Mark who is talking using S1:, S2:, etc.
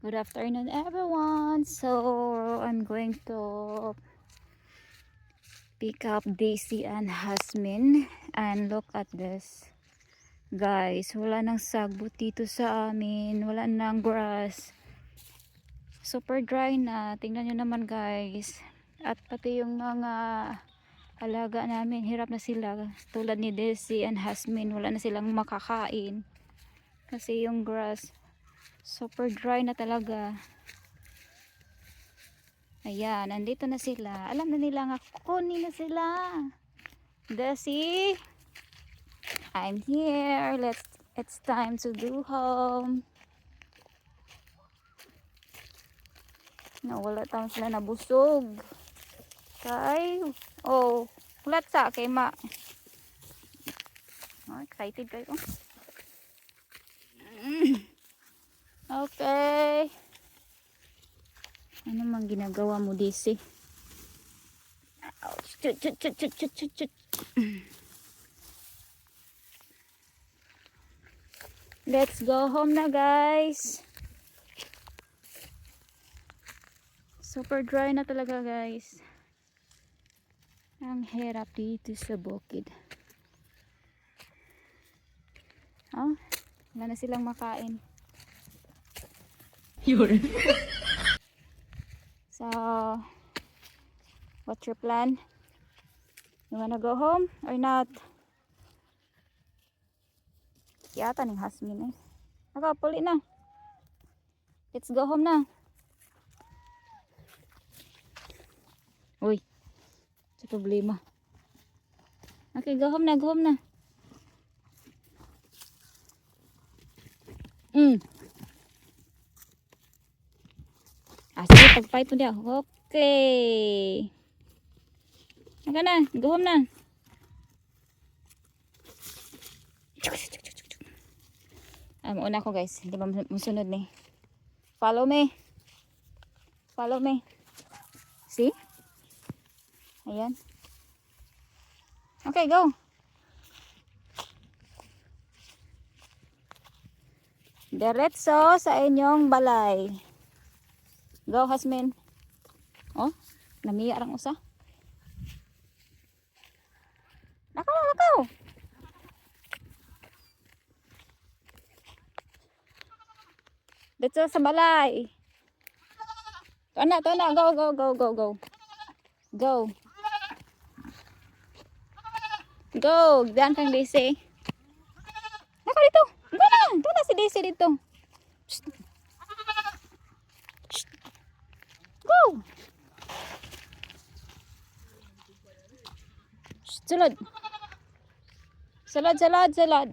S1: Good afternoon, everyone. So I'm going to pick up Daisy and Hasmin, and look at this, guys. Wala nang sagbot dito sa amin, wala nang grass, super dry na. Tingnan nyo naman, guys. At pati yung mga alaga namin, hirap na sila. Tulad ni Daisy and Hasmin, wala na silang makakain kasi yung grass super dry na talaga. Ayan, nandito na sila. Alam na nila nga, kukunin na sila. Daisy, I'm here. It's time to go home. Nawala tayo sila, nabusog. Kay, oh, kulat sa kay ma. Oh, excited kayo. Okay. Ano mang ginagawa mo, Daisy? Ouch. Chut, chut, chut, chut, chut, chut, chut. Let's go home na, guys. Super dry na talaga, guys. Ang hirap dito sa bukid. Oh, wala na silang makain. Yun. So, what's your plan? You wanna go home or not? Yata ning Hasmin eh. Nakapuli na. Let's go home na. Uy, sa problema. Okay, go home na, go home na. Sige, pag-fight mo diya. Okay. Naka na, go home na. Mauna ko, guys. Hindi ba masunod ni? Follow me. Follow me. See? Ayan. Okay, go. Diretso sa inyong balay. Go, Hasmin. Oh, namiya rang usa. Lakaw, lakaw. Diretso sa balay. To na, go, go, go, go, go. Go. Go, diyan kang Daisy. Naka dito. Go na. Ito na si Daisy dito. Shh. Shh. Go. Shh. Sulod. Sulod, sulod, sulod.